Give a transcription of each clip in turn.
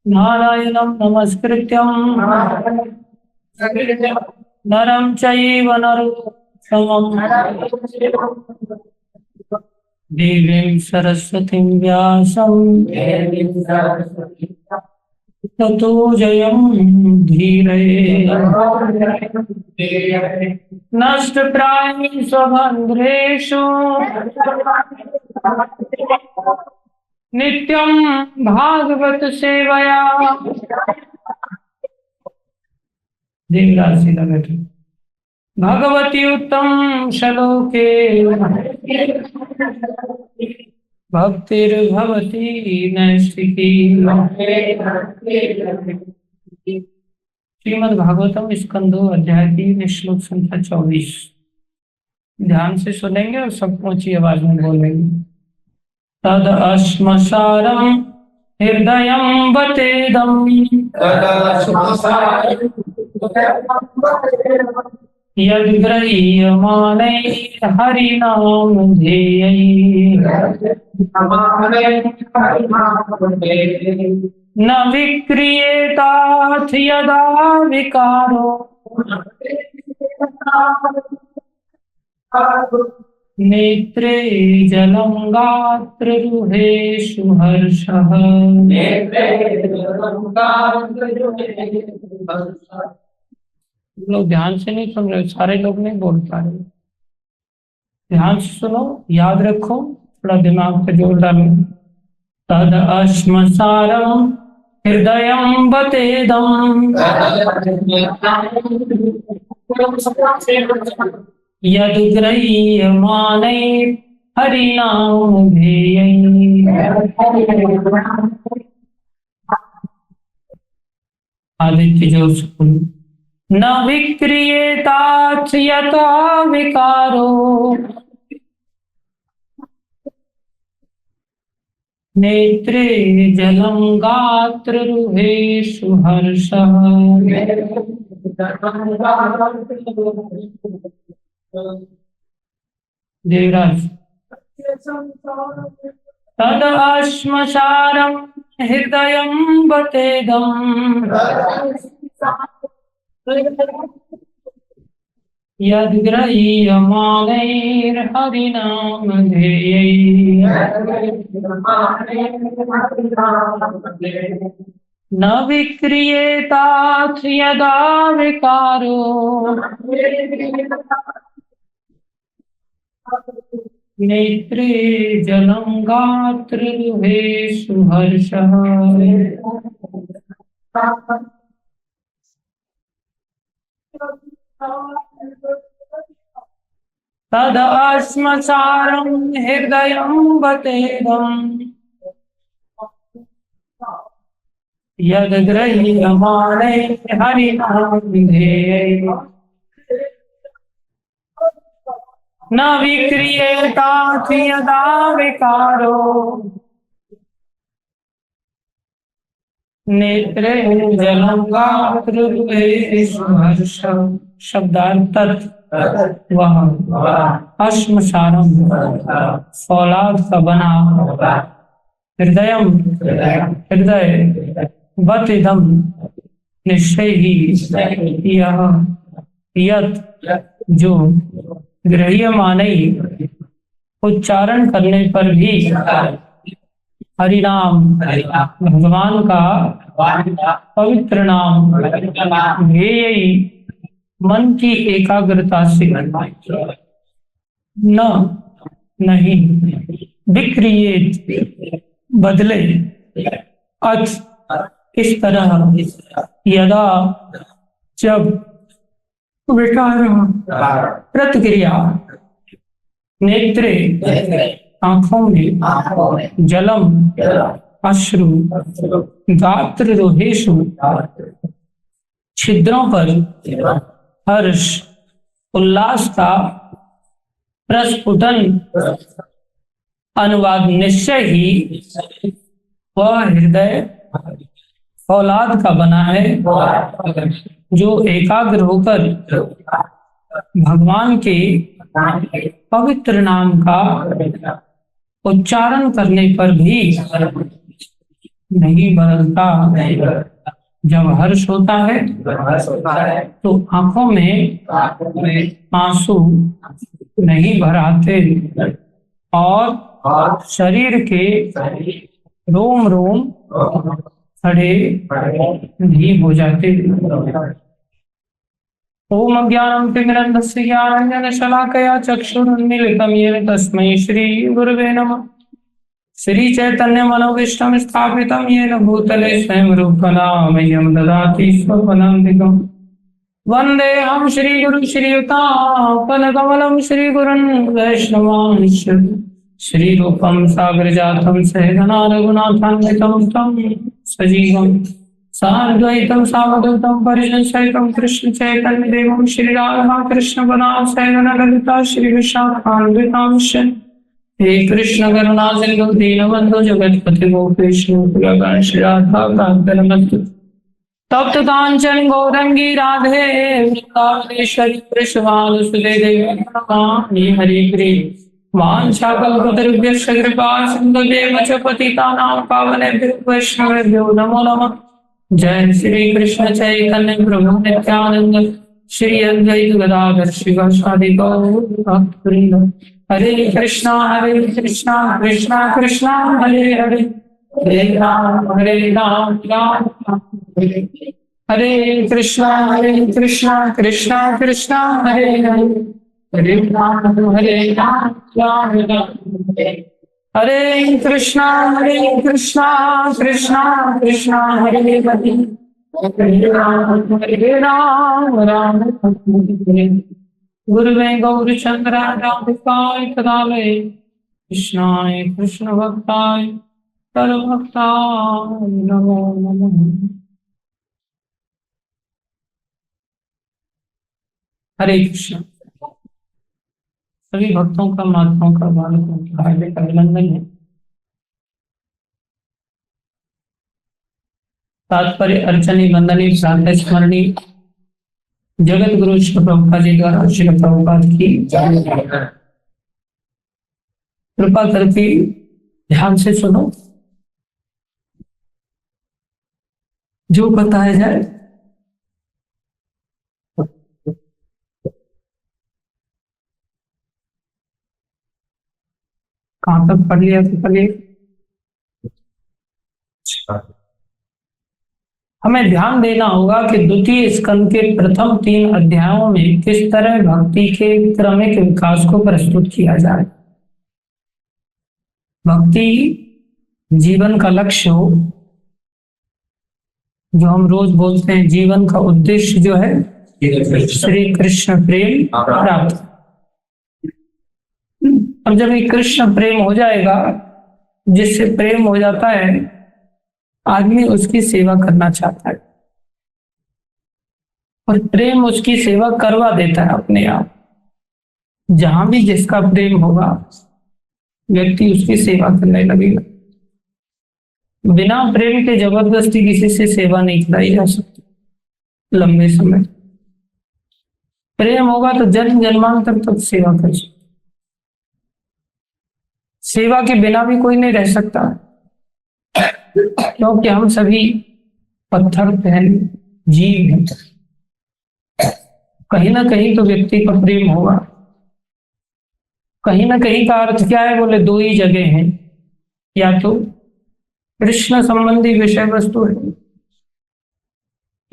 नारायणं नमस्कृत्यं नरं चैव नरोत्तमं देवीं सरस्वतीं व्यासं ततो जयं धीरये नष्टप्रायेषु स्वभद्रेषु नित्यं भागवत सेवया देवराज सीधा बैठे भगवती उत्तम श्लोके भक्तिर्भवती नैष्ठिकी श्रीमद् भागवतम स्कंदो अध्याय 3 श्लोक संख्या 24। ध्यान से सुनेंगे और सब ऊंची आवाज में बोलेंगे। तद अश्मसारं हृदयं बतेदं यद्गृह्यमाणैः हरिनाम ध्येयैः न विक्रियेताथ यदा विकारो नेत्रे जलं गात्ररुहेषु हर्षः। लोग ध्यान से नहीं सुन रहे, सारे लोग नहीं बोल पा रहे। ध्यान से सुनो, याद रखो, थोड़ा दिमाग पे जोर डालो। तद अश्मसारं हृदयं बतेदं यद्गृह्यमाणैः हरिनाम ध्येयैः। आदित्य जोर से बोलो। न विक्रियेताथ यथा विकारो नेत्रे जलं गात्ररुहेषु हर्षः। देवराज। तद अश्मसारं हृदयं बतेदं यद्गृह्यमाणैर्हरिनाम ध्येयैः न विक्रियेताथ यदा विकारो नेत्रे जलं गात्ररुहेषु हर्षः। तद अश्मसारं हृदयं बतेदं यद्गृह्यमाणैः हरिनाम ध्येयैः न विक्रियेताथ यदा विकारो नेत्रे जलं गात्ररुहेषु हर्षः। शब्दार्थ वह अश्मसारम फौलाद का बना, हृदयम हृदय, बतिदम निश्चय ही, यह यत जो, गृह्यमाणे उच्चारण करने पर भी, हरिनाम भगवान का पवित्र नाम, ध्येय मन की एकाग्रता से, न नहीं, विक्रियेत बदले, अथ इस तरह, यदा जब, विकार प्रतिक्रिया, नेत्रे आंखों में, जलम अश्रु, गात्ररुहेषु छिद्रों पर, हर्ष उल्लास का प्रस्फुटन। अनुवाद निश्चय ही वह हृदय फौलाद का बना है जो एकाग्र होकर भगवान के पवित्र नाम का उच्चारण करने पर भी नहीं बदलता। जब हर्ष होता है तो आंखों में आंसू नहीं भर आते और शरीर के रोम रोम खड़े नहीं हो जाते। ओम अज्ञानं तिमिरन्धस्य ज्ञानाञ्जनशलाकया चक्षुरुन्मीलितं येन तस्मै श्री गुरवे नमः। श्री चैतन्य मनोविष्टम स्थापितं येन भूतले स्वयं रूपना मह्यं ददाति स्वपदान्तिकम्। वन्देऽहं श्रीगुरु श्रीयुतापनकमलं श्रीगुरुन् वैष्णवांश्च श्रीरूपं सागरजातं सहगना रघुनाथान्वितं तं सजीवं साद्वैतं सावधूतं परिजनसहितं कृष्ण चैतन्य देवं श्री राधा कृष्ण पदां सहगना ललिता श्री विशाखान्वितांश्च हे कृष्ण करुणा सिंधु दीनबंधु जगतपति गोपेश श्री राधा कांत तप्त कांचन गौरंगी राधे वृंदावनेश्वरी कृष्णवानुसुते देवी नमामि हरे कृष्ण वाञ्छाकल्पतरुभ्यश्च कृपा सिन्धुभ्येव च पतितानां पावनेभ्यो वैष्णवेभ्यो नमो नमः। जय श्री कृष्ण चैतन्य प्रभु नित्यानंद श्री अद्वैत गदाधर श्रीवासादि गौर भक्तवृंद। हरे कृष्णा कृष्णा कृष्णा हरे हरे हरे राम राम राम हरे कृष्णा कृष्णा कृष्णा हरे हरे हरे राम राम हरे कृष्णा कृष्णा कृष्णा हरे हरे हरे राम राम हरे। गुरुवे गौरचंद्राय राधिकाय तदालये कृष्णाय कृष्ण भक्ताय सर्वभक्ताय नमो नमः। हरे कृष्ण। सभी भक्तों का महात्माओं का बालकों का हार्दिक अभिनंदन है। तात्पर्य अर्चनी वंदनी प्रातः स्मरणी जगत गुरु श्री प्रभुपाद जी द्वारा श्री प्रभुपाद की कृपा करके ध्यान से सुनो। जो बताया जाए कहां तक पढ़ लिया तो पढ़िए। हमें ध्यान देना होगा कि द्वितीय स्कंद के प्रथम 3 अध्यायों में किस तरह भक्ति के क्रमिक विकास को प्रस्तुत किया जाए। भक्ति जीवन का लक्ष्य हो, जो हम रोज बोलते हैं जीवन का उद्देश्य जो है श्री कृष्ण प्रेम प्राप्त। अब जब ये कृष्ण प्रेम हो जाएगा, जिससे प्रेम हो जाता है, आदमी उसकी सेवा करना चाहता है और प्रेम उसकी सेवा करवा देता है अपने आप। जहां भी जिसका प्रेम होगा व्यक्ति उसकी सेवा करने लगेगा। बिना प्रेम के जबरदस्ती किसी से सेवा नहीं कराई जा सकती लंबे समय। प्रेम होगा तो जन्म जन्मांतर तक सेवा कर सकते। सेवा के बिना भी कोई नहीं रह सकता, क्योंकि हम सभी पत्थर पहन जीव हैं। कहीं ना कहीं तो व्यक्ति का प्रेम होगा। कहीं ना कहीं का अर्थ क्या है बोले, 2 ही जगह हैं, या तो कृष्ण संबंधी विषय वस्तु है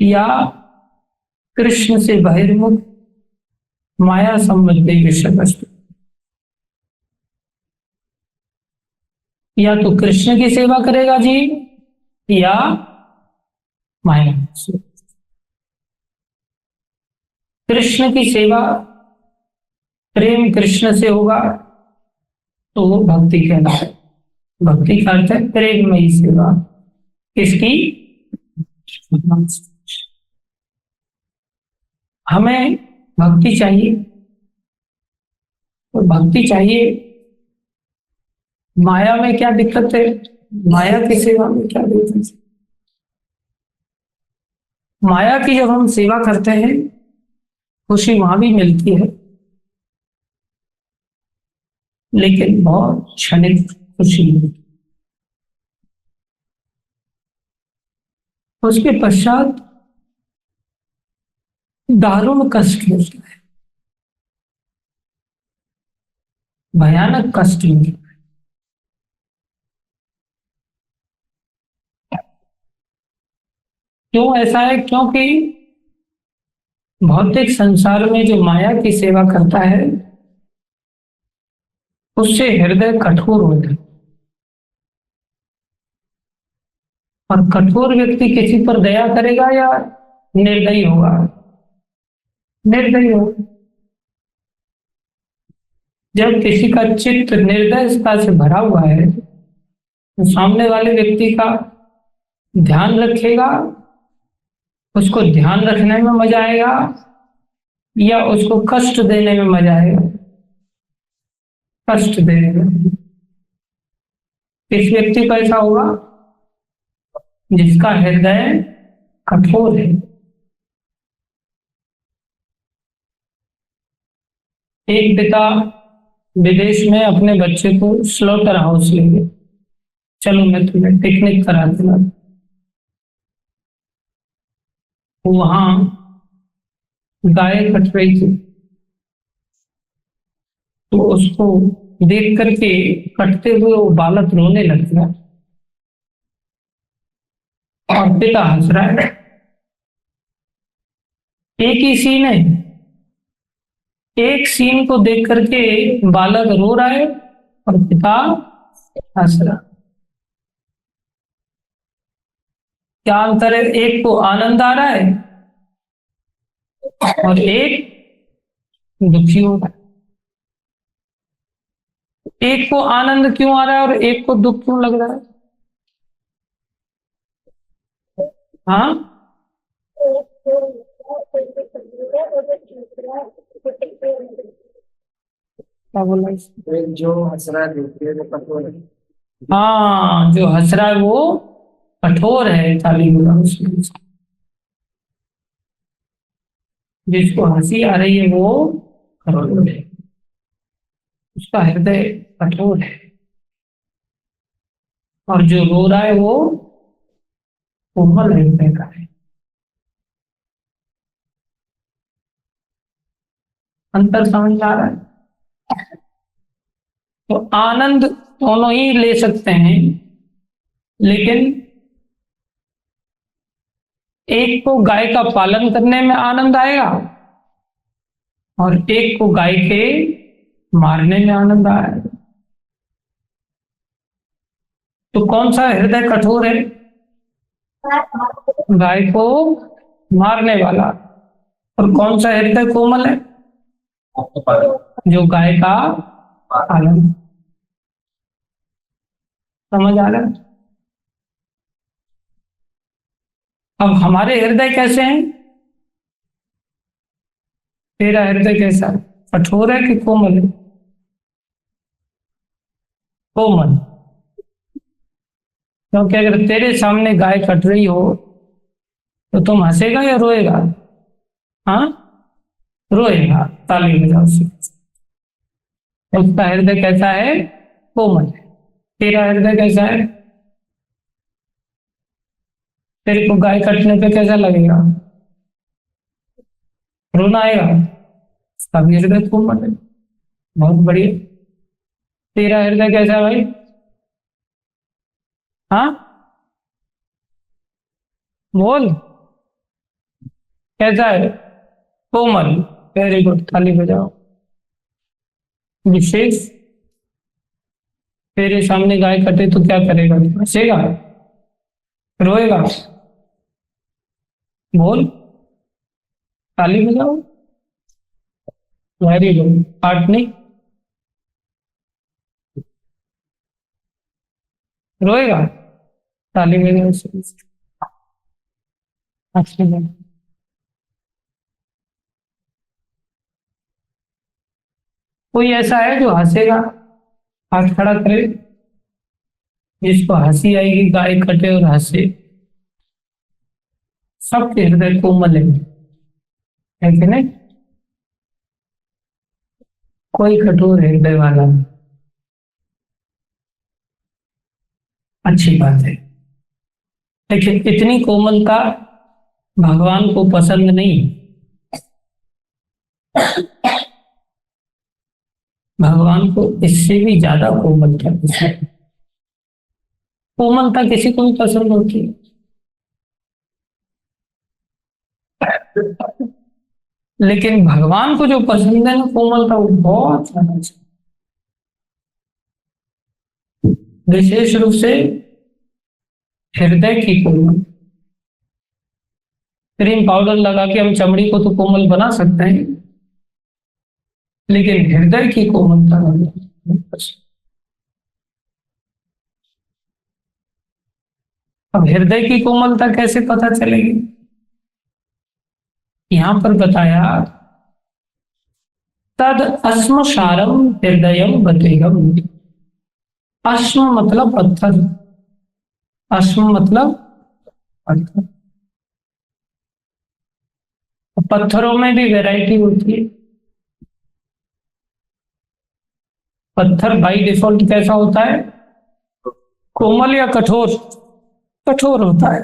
या कृष्ण से बहिर्मुख माया संबंधी विषय वस्तु। या तो कृष्ण की सेवा करेगा जी या माया। कृष्ण की सेवा प्रेम कृष्ण से होगा तो वो भक्ति कहलाता है। भक्ति का अर्थ है प्रेममयी सेवा। किसकी? हमें भक्ति चाहिए तो भक्ति चाहिए। माया में क्या दिक्कत है? माया की सेवा में क्या दिक्कत है? माया की जब हम सेवा करते हैं खुशी वहां भी मिलती है, लेकिन बहुत क्षणिक खुशी मिलती। उसके पश्चात दारुण कष्ट होता है, भयानक कष्ट होता है। क्यों ऐसा है? क्योंकि भौतिक संसार में जो माया की सेवा करता है उससे हृदय कठोर होता है, और कठोर व्यक्ति किसी पर दया करेगा या निर्दयी होगा? निर्दयी होगा। जब किसी का चित्त निर्दयता से भरा हुआ है तो सामने वाले व्यक्ति का ध्यान रखेगा, उसको ध्यान रखने में मजा आएगा या उसको कष्ट देने में मजा आएगा? कष्ट देने में। इस व्यक्ति को ऐसा होगा जिसका हृदय कठोर है। एक पिता विदेश में अपने बच्चे को स्लॉटर हाउस ले गए, चलो मैं तुम्हें पिकनिक करा दूंगा। वहां गाय कट रही थी, तो उसको देख करके कटते हुए वो बालक रोने लग गया और पिता हंस रहा है। एक ही सीन है, एक सीन को देख करके बालक रो रहा है और पिता हंस रहा। क्या अंतर है? एक को आनंद आ रहा है और एक दुखी हो रहा है। एक को आनंद क्यों आ रहा है और एक को दुख क्यों लग रहा है? हाँ, क्या बोल रहा है? जो हंस रहा है देखिए जो कठोर है। हाँ, जो हंस रहा है वो कठोर है, ताली बजाओ उसमें। जिसको हंसी आ रही है वो कठोर है, उसका हृदय कठोर है, और जो रो रहा है वो कोमल हृदय का है। अंतर समझ में आ रहा है? तो आनंद दोनों ही ले सकते हैं, लेकिन एक को गाय का पालन करने में आनंद आएगा और एक को गाय के मारने में आनंद आएगा। तो कौन सा हृदय कठोर है? गाय को मारने वाला। और कौन सा हृदय कोमल है? जो गाय का पालन। समझ आ रहा है? अब हमारे हृदय कैसे हैं? तेरा हृदय कैसा है? कठोर है कि कोमल है? कोमल। क्योंकि अगर तेरे सामने गाय कट रही हो तो तुम हंसेगा या रोएगा? हाँ, रोएगा। ताली बजाओ से। उसका हृदय कैसा है? कोमल है। तेरा हृदय कैसा है? तेरे को गाय कटने पे कैसा लगेगा? रोना आएगा। उसका भी हृदय कोमल है। बहुत बढ़िया। तेरा हृदय कैसा है भाई? हाँ, बोल। कैसा है? कोमल। वेरी गुड, ताली बजाओ। विशेष। तेरे सामने गाय कटे तो क्या करेगा? हंसेगा? रोएगा? बोल। ताली बजाओ। Very good. आठ नहीं? रोएगा? ताली बजाओ। अच्छी बात। कोई ऐसा है जो हंसेगा? हाथ खड़ा करे। जिसको हंसी आएगी, गाय कटे और हंसे। सबके हृदय कोमल है कि नहीं? कोई कठोर हृदय वाला नहीं। अच्छी बात है। लेकिन इतनी कोमलता भगवान को पसंद नहीं। भगवान को इससे भी ज्यादा कोमलता पसंद है। कोमलता किसी को भी पसंद होती है, लेकिन भगवान को जो पसंद है ना कोमलता, वो बहुत ज्यादा है। विशेष रूप से हृदय की कोमल। क्रीम पाउडर लगा के हम चमड़ी को तो कोमल बना सकते हैं, लेकिन हृदय की कोमलता नहीं। अब हृदय की कोमलता कैसे पता चलेगी? यहां पर बताया तद अस्मसारम हृदयम बतेगम। अश्म मतलब पत्थर, अश्म मतलब पत्थर। पत्थरों में भी वैरायटी होती है। पत्थर बाय डिफॉल्ट कैसा होता है? कोमल या कठोर? कठोर होता है।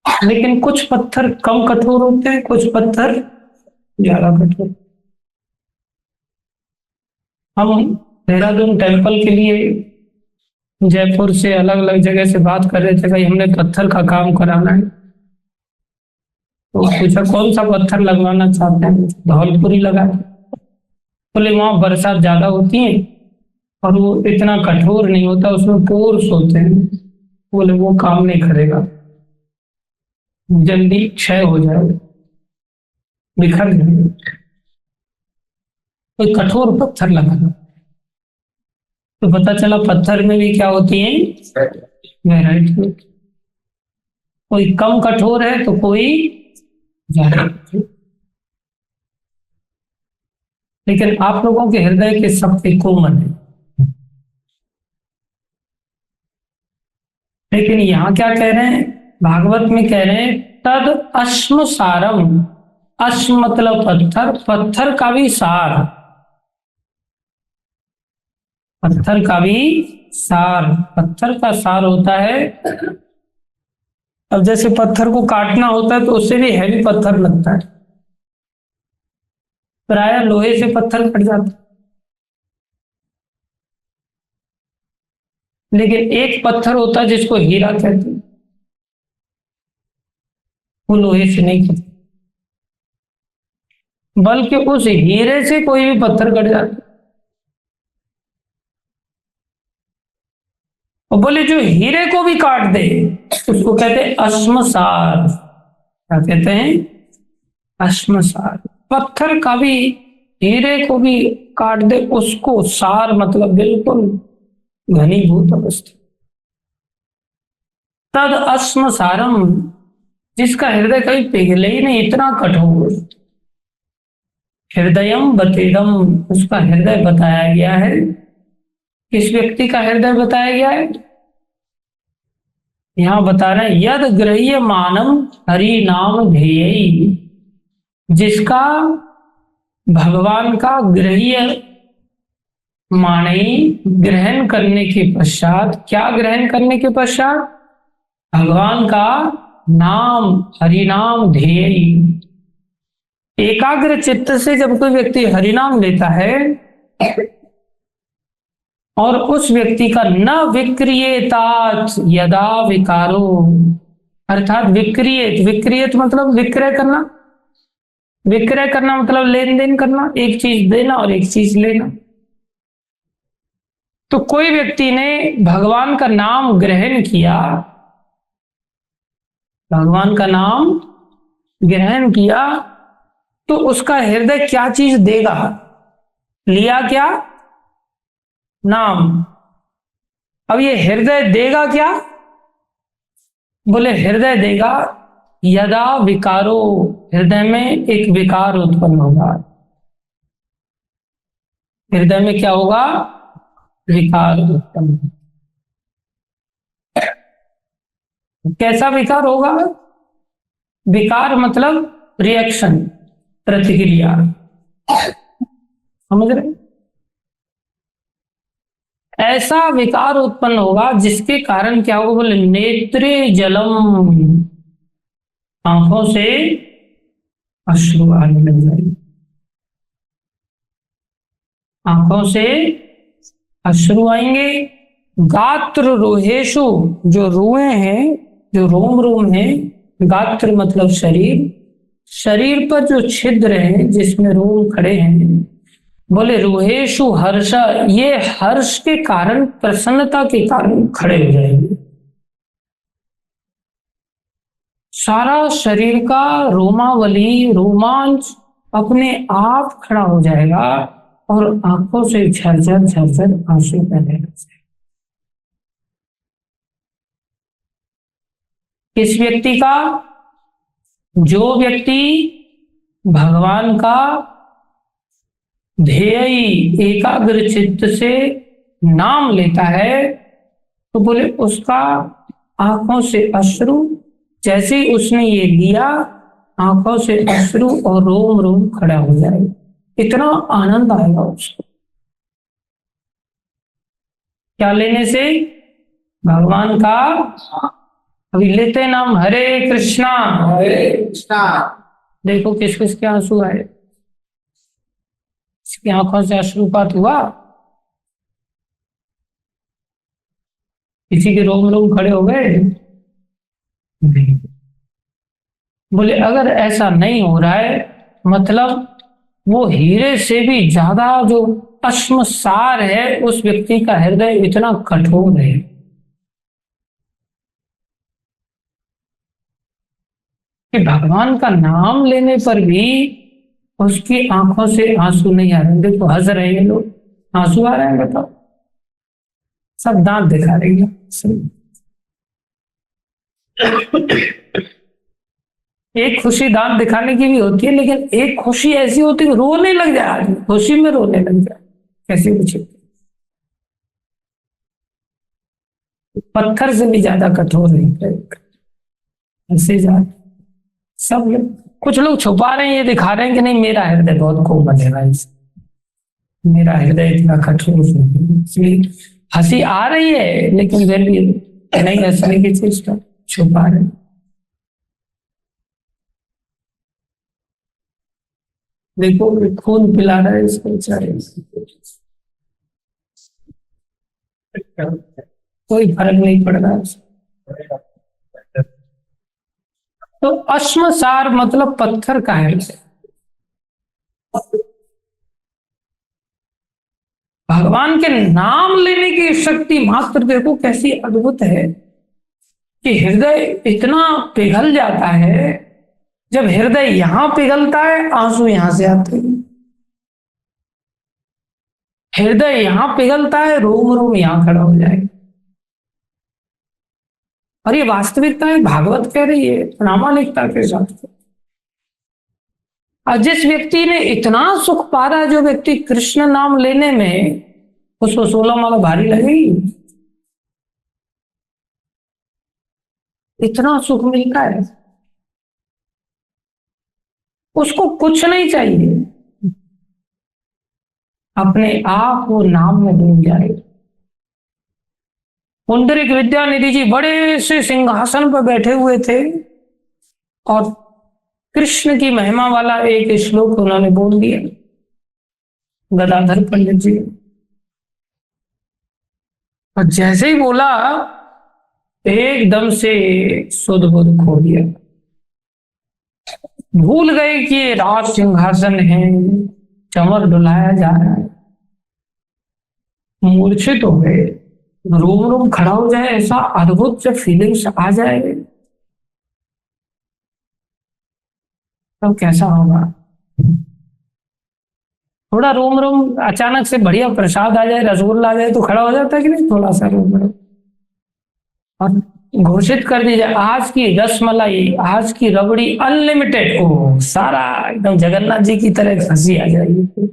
लेकिन कुछ पत्थर कम कठोर होते हैं, कुछ पत्थर ज्यादा कठोर। हम देहरादून टेम्पल के लिए जयपुर से अलग अलग जगह से बात कर रहे थे, भाई हमने पत्थर का काम कराना है। तो पूछा कौन सा पत्थर लगवाना चाहते हैं? धौलपुरी लगा। बोले वहां बरसात ज्यादा होती है और वो इतना कठोर नहीं होता, उसमें पोर्स होते हैं। बोले वो काम नहीं करेगा, जल्दी क्षय हो जाएगा, बिखर जाएगा। कोई कठोर पत्थर लगाना। तो पता चला पत्थर में भी क्या होती है? वैरायटी। कोई कम कठोर है तो कोई ज्यादा। लेकिन आप लोगों के हृदय के सबसे कोमल है। लेकिन यहां क्या कह रहे हैं? भागवत में कह रहे हैं तद अश्म सारम। अश्म मतलब पत्थर, पत्थर का भी सार। पत्थर का भी सार, पत्थर का सार होता है। अब जैसे पत्थर को काटना होता है तो उससे भी हैवी पत्थर लगता है, प्राय लोहे से पत्थर कट जाता है। लेकिन एक पत्थर होता है जिसको हीरा कहते हैं, वो लोहे से नहीं कटता, बल्कि उस हीरे से कोई भी पत्थर कट जाता है। और बोले जो हीरे को भी काट दे उसको कहते हैं अश्मसार। क्या कहते हैं? अश्मसार। पत्थर का भी, हीरे को भी काट दे उसको सार मतलब बिल्कुल घनीभूत अवस्था। तद अश्मसारम, जिसका हृदय कभी पिघले ही नहीं, इतना कठोर। हृदयम बतेदम, उसका हृदय बताया गया है। किस व्यक्ति का हृदय बताया गया है? यहां बता रहे हैं यद गृह्य मानम हरि नाम ध्येय। जिसका भगवान का गृह्य माने, ग्रहण करने के पश्चात, क्या ग्रहण करने के पश्चात? भगवान का नाम, हरिनाम ध्येय। एकाग्र चित्त से जब कोई व्यक्ति हरिनाम लेता है और उस व्यक्ति का न विक्रियेतात यदा विकारो, अर्थात विक्रियेत, विक्रियेत मतलब विक्रय करना। विक्रय करना मतलब लेन देन करना, एक चीज देना और एक चीज लेना। तो कोई व्यक्ति ने भगवान का नाम ग्रहण किया, भगवान का नाम ग्रहण किया, तो उसका हृदय क्या चीज देगा? लिया क्या? नाम। अब ये हृदय देगा क्या? बोले हृदय देगा यदा विकारो, हृदय में एक विकार उत्पन्न होगा। हृदय में क्या होगा? विकार उत्पन्न। कैसा विकार होगा? विकार मतलब रिएक्शन, प्रतिक्रिया। समझ रहे? ऐसा विकार उत्पन्न होगा जिसके कारण क्या होगा, बोले नेत्रे जलम, आंखों से अश्रु आने लग जाएंगे, आंखों से अश्रु आएंगे। गात्र रोहेशु, जो रुए हैं, जो रोम रोम है, गात्र मतलब शरीर, शरीर पर जो छिद्र हैं जिसमें रोम खड़े हैं, बोले रोहेशु हर्ष, ये हर्ष के कारण, प्रसन्नता के कारण खड़े हो जाएंगे। सारा शरीर का रोमावली, रोमांच अपने आप खड़ा हो जाएगा और आंखों से झरझर झरझर आंसू बहने लग जाएंगे। किस व्यक्ति का? जो व्यक्ति भगवान का ध्येय एकाग्र चित्त से नाम लेता है, तो बोले उसका आंखों से अश्रु, जैसे उसने ये लिया, आंखों से अश्रु और रोम रोम खड़ा हो जाएगा, इतना आनंद आएगा उसको। क्या लेने से? भगवान का। अभी लेते हैं नाम, हरे कृष्णा हरे कृष्णा। देखो किस किस के आंसू आए, इसकी आंखों से अश्रुपात हुआ, किसी के रोम रोम खड़े हो गए नहीं। बोले अगर ऐसा नहीं हो रहा है, मतलब वो हीरे से भी ज्यादा जो अश्मसार है, उस व्यक्ति का हृदय इतना कठोर है कि भगवान का नाम लेने पर भी उसकी आंखों से आंसू नहीं आ रहे। देखो हंस रहे हैं लोग, आंसू आ रहे हैं, बताओ, सब दांत दिखा रही है। एक खुशी दांत दिखाने की भी होती है, लेकिन एक खुशी ऐसी होती है रोने लग जाए आदमी, खुशी में रोने लग जाए, कैसी कुछ पत्थर से भी ज्यादा कठोर है ऐसे ज्यादा। सब लोग, कुछ लोग छुपा रहे हैं, ये दिखा रहे हैं कि नहीं मेरा हृदय बहुत कोमल है भाई, मेरा हृदय इतना कठोर नहीं, इसलिए हंसी आ रही है लेकिन फिर भी नहीं हंसने की चीज का छुपा रहे। देखो खून पिला रहा है इसको बेचारे, कोई फर्क नहीं पड़ रहा है। तो अश्मसार मतलब पत्थर का हृदय। भगवान के नाम लेने की शक्ति मात्र देखो कैसी अद्भुत है कि हृदय इतना पिघल जाता है। जब हृदय यहां पिघलता है, आंसू यहां से आते हैं। हृदय यहां पिघलता है, रोम रोम यहां खड़ा हो जाएगा। और ये वास्तविकता है, भागवत कह रही है प्रामाणिकता के साथ। और जिस व्यक्ति ने इतना सुख पा रहा है, जो व्यक्ति कृष्ण नाम लेने में, उसको 16 माला भारी लगेगी, इतना सुख मिलता है, उसको कुछ नहीं चाहिए, अपने आप वो नाम में डूब जाएगा। पुंडरीक विद्यानिधि जी बड़े से सिंहासन पर बैठे हुए थे और कृष्ण की महिमा वाला एक श्लोक उन्होंने बोल दिया, गदाधर पंडित जी। और जैसे ही बोला, एकदम से सुध बुध खो दिया, भूल गए कि ये राज सिंहासन है, चमर डुलाया जा रहा है, मूर्छित हो गए, रोम रोम खड़ा हो जाए, ऐसा अद्भुत जब फीलिंग्स आ जाए तो कैसा होगा। थोड़ा रोम रोम अचानक से बढ़िया प्रसाद आ जाए, रसगुल्ला आ जाए तो खड़ा हो जाता है कि नहीं, थोड़ा सा रोम रोम। और घोषित कर दी जाए आज की रसमलाई, आज की रबड़ी अनलिमिटेड, ओ सारा एकदम जगन्नाथ जी की तरह हंसी आ जाएगी।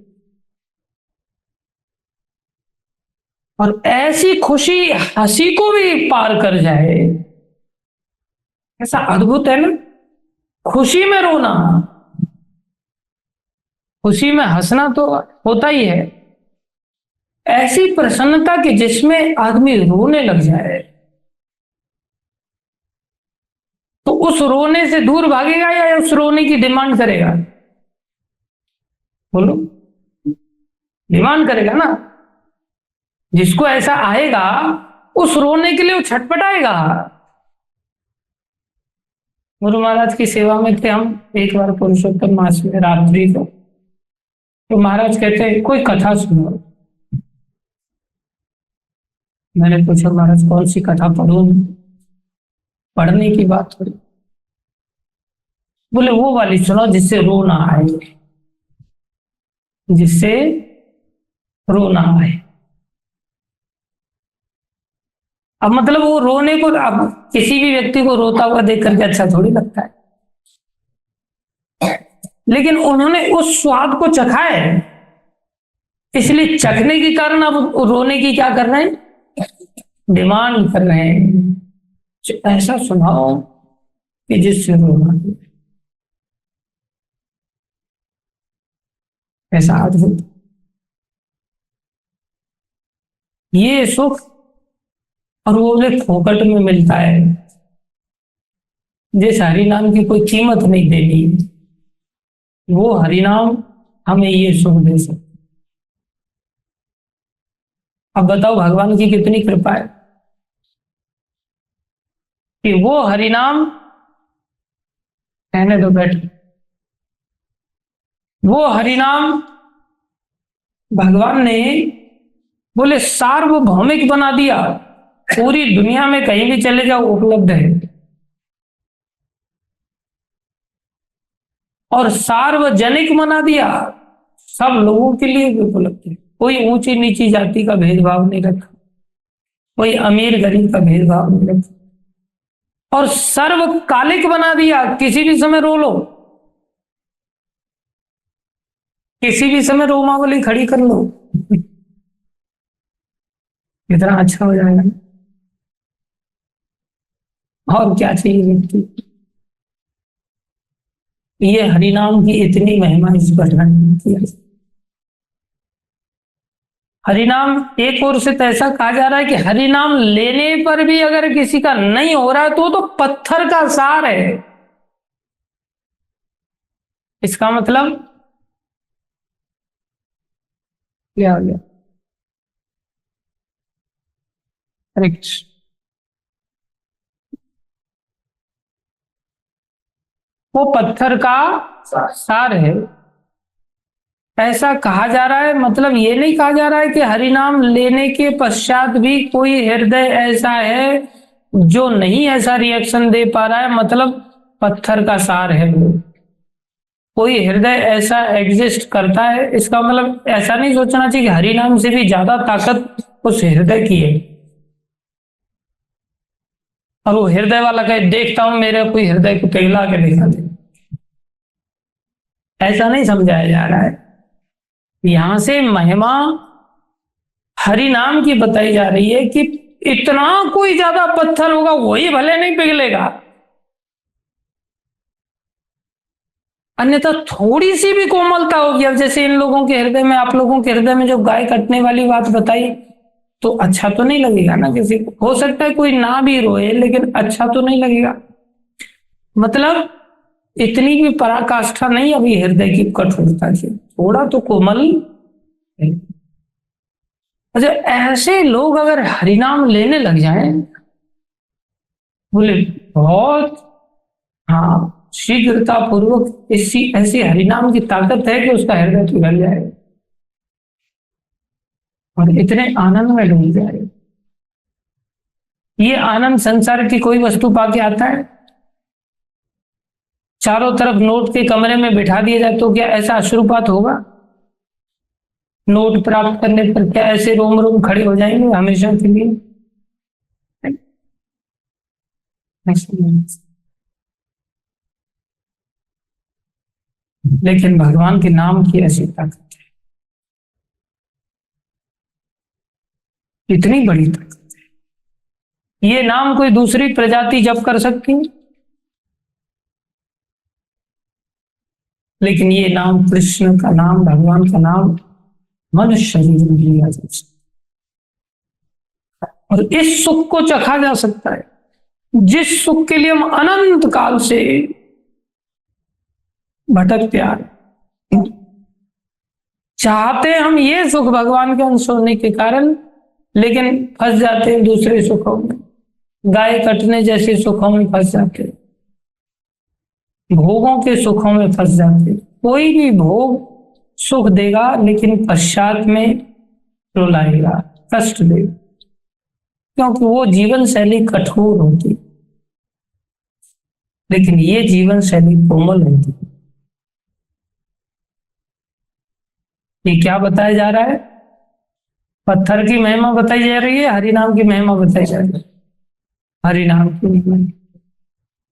और ऐसी खुशी हंसी को भी पार कर जाए, ऐसा अद्भुत है ना। खुशी में रोना, खुशी में हंसना तो होता ही है, ऐसी प्रसन्नता कि जिसमें आदमी रोने लग जाए, तो उस रोने से दूर भागेगा या उस रोने की डिमांड करेगा? बोलो, डिमांड करेगा ना। जिसको ऐसा आएगा उस रोने के लिए वो छटपटाएगा। गुरु महाराज की सेवा में थे हम एक बार पुरुषोत्तम मास में रात्रि को, तो महाराज कहते हैं कोई कथा सुनो। मैंने पूछा महाराज कौन सी कथा पढ़ूं? पढ़ने की बात थोड़ी। बोले वो वाली सुनो जिससे रोना आए, जिससे रोना आए। अब मतलब वो रोने को, अब किसी भी व्यक्ति को रोता हुआ देख करके अच्छा थोड़ी लगता है, लेकिन उन्होंने उस स्वाद को चखा है, इसलिए चखने के कारण अब रोने की क्या कर रहे हैं? डिमांड कर रहे हैं। ऐसा सुनाओ कि जिससे रोना आए। ऐसा अद्भुत ये सुख, और वो बोले फोकट में मिलता है। जिस हरि नाम की कोई कीमत नहीं देनी, वो हरि नाम हमें ये सुख दे सकता। अब बताओ भगवान की कितनी कृपा है कि वो हरि नाम, कहने दो बैठ, वो हरि नाम भगवान ने बोले सार्वभौमिक बना दिया। पूरी दुनिया में कहीं भी चले जाओ उपलब्ध है, और सार्वजनिक बना दिया, सब लोगों के लिए भी उपलब्ध है। कोई ऊंची नीची जाति का भेदभाव नहीं रखा, कोई अमीर गरीब का भेदभाव नहीं रखा, और सर्वकालिक बना दिया। किसी भी समय रो लो, किसी भी समय रोमावली खड़ी कर लो, इतना अच्छा हो जाएगा। और क्या चाहिए व्यक्ति? ये हरिनाम की इतनी महिमा इस वर्णन किया। हरिनाम एक ओर से तो ऐसा कहा जा रहा है कि हरिनाम लेने पर भी अगर किसी का नहीं हो रहा है तो पत्थर का सार है। इसका मतलब क्या हो गया? हरे कृष्ण। वो पत्थर का सार है, ऐसा कहा जा रहा है। मतलब ये नहीं कहा जा रहा है कि हरिनाम लेने के पश्चात भी कोई हृदय ऐसा है जो नहीं ऐसा रिएक्शन दे पा रहा है, मतलब पत्थर का सार है वो। कोई हृदय ऐसा एग्जिस्ट करता है, इसका मतलब ऐसा नहीं सोचना चाहिए कि हरिनाम से भी ज्यादा ताकत उस हृदय की है, और वो हृदय वाला कहे देखता हूं मेरे कोई हृदय को पिघला के दिखा दे। ऐसा नहीं समझाया जा रहा है। यहां से महिमा हरि नाम की बताई जा रही है कि इतना कोई ज्यादा पत्थर होगा वही भले नहीं पिघलेगा, अन्यथा थोड़ी सी भी कोमलता होगी। अब जैसे इन लोगों के हृदय में, आप लोगों के हृदय में जो गाय कटने वाली बात बताई, तो अच्छा तो नहीं लगेगा ना किसी को। हो सकता है कोई ना भी रोए, लेकिन अच्छा तो नहीं लगेगा। मतलब इतनी भी पराकाष्ठा नहीं अभी हृदय की कठोरता से, थोड़ा तो कोमल है। अच्छा, ऐसे लोग अगर हरिनाम लेने लग जाएं, बोले बहुत, हाँ, शीघ्रता पूर्वक ऐसी ऐसी हरिनाम की ताकत है कि उसका हृदय पिघल जाए और इतने आनंद में डूब जाए। ये आनंद संसार की कोई वस्तु पाके आता है? चारों तरफ नोट के कमरे में बिठा दिया जाए तो क्या ऐसा अश्रुपात होगा? नोट प्राप्त करने पर क्या ऐसे रोम रोम खड़े हो जाएंगे हमेशा के लिए? लेकिन भगवान के नाम की ऐसी ताकत है, इतनी बड़ी ताकत है। ये नाम कोई दूसरी प्रजाति जप कर सकती है, लेकिन ये नाम, कृष्ण का नाम, भगवान का नाम, मनुष्य शरीर में लिया जा सकता है। और इस सुख को चखा जा सकता है जिस सुख के लिए हम अनंत काल से भटकते आ रहे हैं। चाहते हम ये सुख भगवान के अंश होने के कारण, लेकिन फंस जाते हैं दूसरे सुखों में, गाय कटने जैसे सुखों में फंस जाते हैं, भोगों के सुखों में फंस जाते हैं। कोई भी भोग सुख देगा लेकिन पश्चात में रुलाएगा, कष्ट देगा, क्योंकि वो जीवन शैली कठोर होती, लेकिन ये जीवन शैली कोमल होती। ये क्या बताया जा रहा है? पत्थर की महिमा बताई जा रही है, हरि नाम की महिमा बताई जा रही है, हरि नाम की महिमा।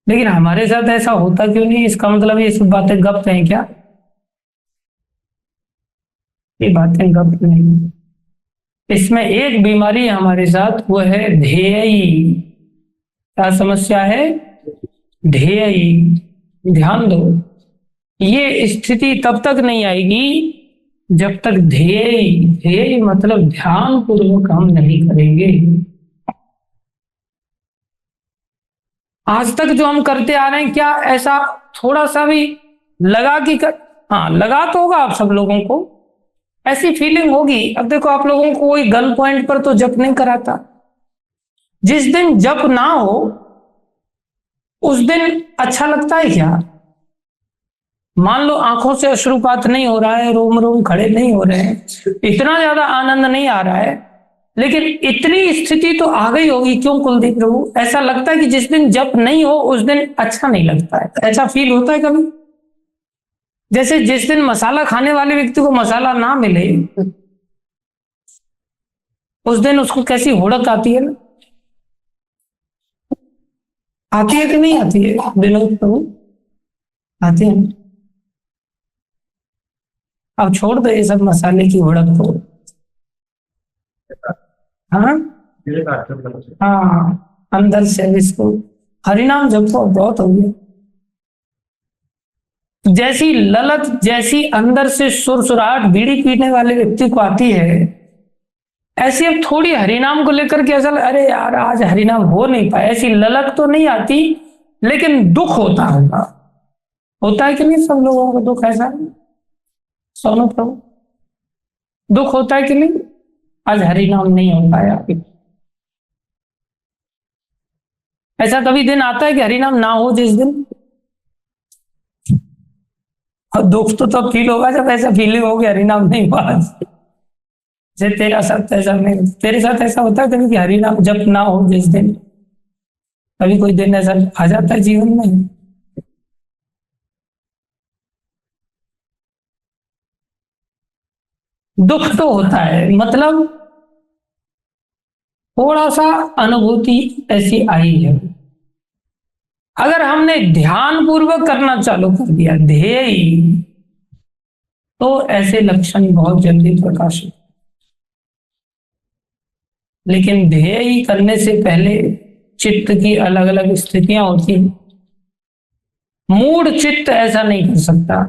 लेकिन हमारे साथ ऐसा होता क्यों नहीं? इसका मतलब ये सब बातें गप हैं क्या? ये बातें गप नहीं। इसमें एक बीमारी है हमारे साथ, वो है ध्येयी। क्या समस्या है? ध्येयी। ध्यान दो, ये स्थिति तब तक नहीं आएगी जब तक ध्येय मतलब ध्यान पूर्वक हम नहीं करेंगे। आज तक जो हम करते आ रहे हैं, क्या ऐसा थोड़ा सा भी लगा कि हाँ, लगा तो होगा आप सब लोगों को, ऐसी फीलिंग होगी। अब देखो, आप लोगों को कोई गर्ल पॉइंट पर तो जप नहीं कराता। जिस दिन जप ना हो उस दिन अच्छा लगता है क्या? मान लो आंखों से अश्रुपात नहीं हो रहा है, रोम रोम खड़े नहीं हो रहे हैं, इतना ज्यादा आनंद नहीं आ रहा है, लेकिन इतनी स्थिति तो आ गई होगी। क्यों कुलदीप प्रभु? ऐसा लगता है कि जिस दिन जप नहीं हो उस दिन अच्छा नहीं लगता है। ऐसा फील होता है कभी? जैसे जिस दिन मसाला खाने वाले व्यक्ति को मसाला ना मिले उस दिन उसको कैसी हुड़क आती है ना? आती है कि नहीं आती है विनोद प्रभु? आती है। अब छोड़ दो ये सब मसाले की हुड़क को। हाँ हाँ, अंदर से इसको हरिनाम जपो, बहुत हो गया। जैसी ललच, जैसी अंदर से सुरसुराहट बीड़ी पीने वाले व्यक्ति को आती है, ऐसी अब थोड़ी हरिनाम को लेकर के ऐसा अरे यार आज हरिनाम हो नहीं पाया, ऐसी ललक तो नहीं आती, लेकिन दुख होता होगा। होता है कि नहीं सब लोगों को दुख? ऐसा सोनू प्रभु, दुख होता है कि नहीं? आज हरिनाम नहीं हो पाया। ऐसा कभी दिन आता है कि हरिनाम ना हो जिस दिन? और दुख तो तब फील होगा जब ऐसा फीलिंग हो गया हरिनाम नहीं हुआ। जैसे तेरा साथ ऐसा नहीं, तेरे साथ ऐसा होता है कभी कि हरिनाम जब ना हो जिस दिन? कभी कोई दिन ऐसा आ जाता है जीवन में? दुख तो होता है, मतलब थोड़ा सा अनुभूति ऐसी आई है। अगर हमने ध्यान पूर्वक करना चालू कर दिया ध्येय, तो ऐसे लक्षण बहुत जल्दी प्रकाशित। लेकिन ध्येय करने से पहले चित्त की अलग अलग स्थितियां होती हैं। मूढ़ चित्त ऐसा नहीं कर सकता।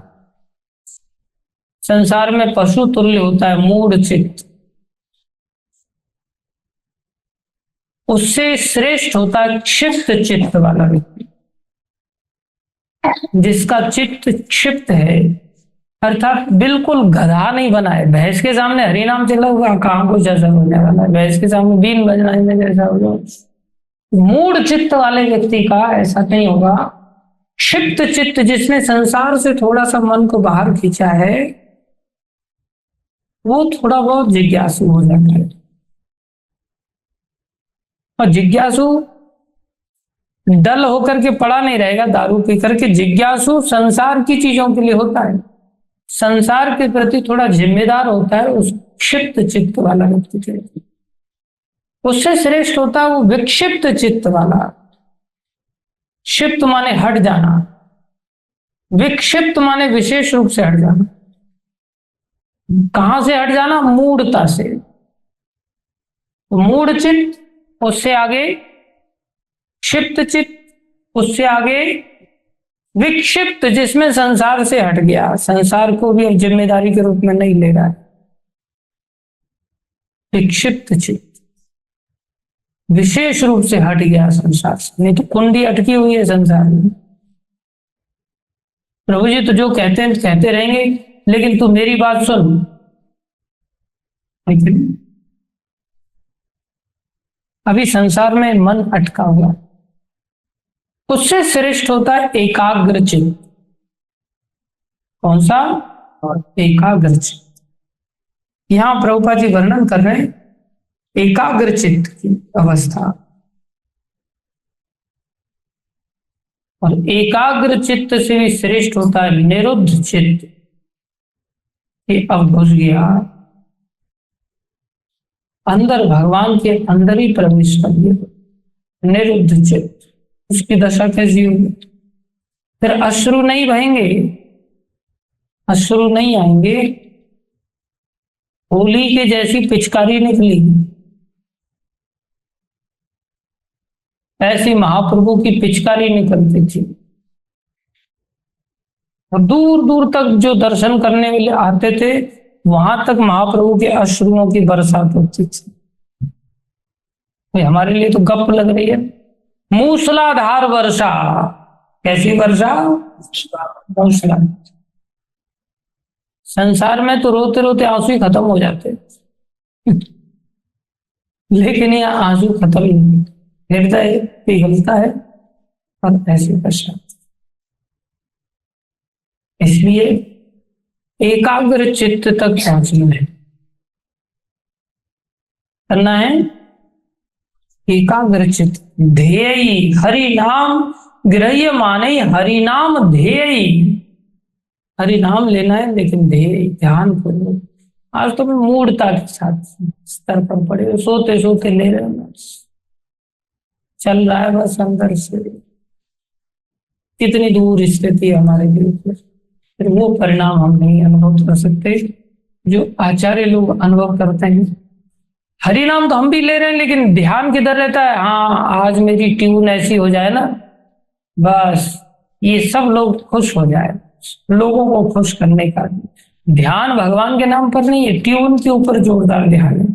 संसार में पशु तुल्य होता है मूढ़ चित्त, उससे श्रेष्ठ होता है क्षिप्त चित्त वाला व्यक्ति। जिसका चित्त क्षिप्त है, अर्थात बिल्कुल गधा नहीं बना है। भैंस के सामने हरिनाम चला हुआ, कहां को जैसा होने वाला है? भैंस के सामने बीन बजनाने जैसा होगा। मूढ़ चित्त वाले व्यक्ति का ऐसा नहीं होगा। क्षिप्त चित्त, जिसने संसार से थोड़ा सा मन को बाहर खींचा है, वो थोड़ा बहुत जिज्ञासु हो जाता है। और जिज्ञासु डल होकर के पड़ा नहीं रहेगा दारू पी करके। जिज्ञासु संसार की चीजों के लिए होता है, संसार के प्रति थोड़ा जिम्मेदार होता है। उस क्षिप्त चित्त वाला व्यक्ति उससे श्रेष्ठ होता है वो विक्षिप्त चित्त वाला। क्षिप्त माने हट जाना, विक्षिप्त माने विशेष रूप से हट जाना। कहां से हट जाना? मूढ़ता से। मूढ़ चित्त, उससे आगे क्षिप्त चित्त, उससे आगे विक्षिप्त, जिसमें संसार से हट गया, संसार को भी अब जिम्मेदारी के रूप में नहीं ले रहा है। विक्षिप्त चित्त। विशेष रूप से हट गया संसार से, नहीं तो कुंडी अटकी हुई है संसार में। प्रभु जी तो जो कहते हैं कहते रहेंगे, लेकिन तू मेरी बात सुन। लेकिन अभी संसार में मन अटका हुआ, उससे श्रेष्ठ होता है एकाग्र चित्त। कौन सा? एकाग्र चित्त। यहां प्रभुपाद जी वर्णन कर रहे हैं एकाग्र चित्त की अवस्था। और एकाग्र चित्त से भी श्रेष्ठ होता है निरुद्ध चित्त। ये अब घुस गया अंदर, भगवान के अंदर ही प्रवेश कर गया, निरुद्ध चित्त। उसकी दशा कैसी होगी? फिर अश्रु नहीं बहेंगे, अश्रु नहीं आएंगे। होली के जैसी पिचकारी निकली, ऐसी महाप्रभु की पिचकारी निकलती थी। और दूर दूर तक जो दर्शन करने वाले आते थे, वहां तक महाप्रभु के अश्रुओं की बरसात होती थी। भाई हमारे लिए तो गप लग रही है। मूसलाधार वर्षा। कैसी वर्षा? मूसलाधार। संसार में तो रोते रोते आंसू ही खत्म हो जाते, लेकिन यह आंसू खत्म ही नहीं, हृदय पिघलता है और ऐसी दशा। इसलिए एकाग्र चित्त तक पहुंचना है, करना है एकाग्र चित्त। ध्येय हरि नाम गृह्य माने, हरि नाम ध्येय। हरि नाम लेना है, लेकिन ध्येय ध्यान पूर्वक। आज तो मैं मूर्ता के साथ स्तर पर पड़े, सोते सोते ले रहे हैं, चल रहा है बस अंदर से। कितनी दूर स्थिति है हमारे दिल से, फिर वो परिणाम हम नहीं अनुभव कर सकते जो आचार्य लोग अनुभव करते हैं। हरि नाम तो हम भी ले रहे हैं, लेकिन ध्यान किधर रहता है? हाँ, आज मेरी ट्यून ऐसी हो जाए ना, बस ये सब लोग खुश हो जाए। लोगों को खुश करने का ध्यान भगवान के नाम पर नहीं है, ट्यून के ऊपर जोरदार ध्यान है।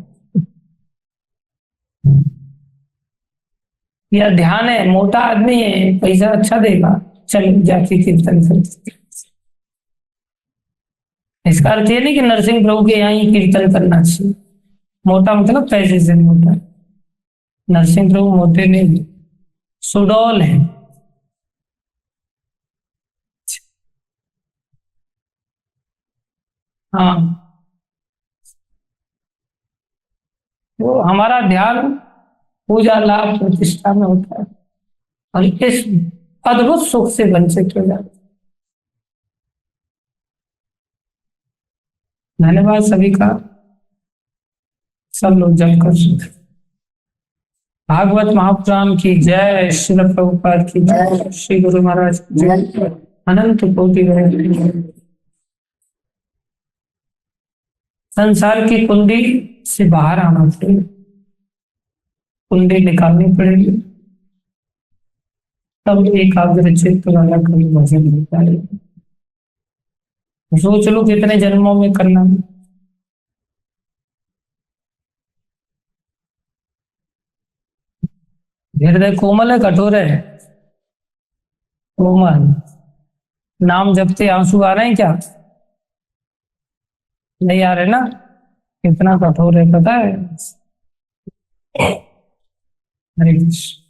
या ध्यान है, मोटा आदमी है, पैसा अच्छा देगा, चल जाके कीर्तन करते। इसका अर्थ ये नहीं कि नरसिंह प्रभु के यहाँ ही कीर्तन करना चाहिए। मोटा मतलब पैसे से मोटा। नरसिंह प्रभु मोटे नहीं, सुडौल है। हाँ, वो हमारा ध्यान पूजा लाभ प्रतिष्ठा में होता है और इस अद्भुत सुख से वंचित हो जाता है। धन्यवाद सभी का। सब लोग जमकर सुने। भागवत महापुराण की जय, श्रील प्रभुपाद की जय, श्री गुरु महाराज की जय, अनंत कोटि जय। संसार की कुंडी से बाहर आना पड़ेगा, कुंडी निकालनी पड़ेगी, तब एकाग्र चित्त वाला कभी भजन होता है। सोच लो कितने जन्मों में करना है। हृदय कोमल है कठोर है? कोमल। नाम जपते आंसू आ रहे हैं क्या? नहीं आ रहे ना? कितना कठोर है पता है? हरे कृष्ण।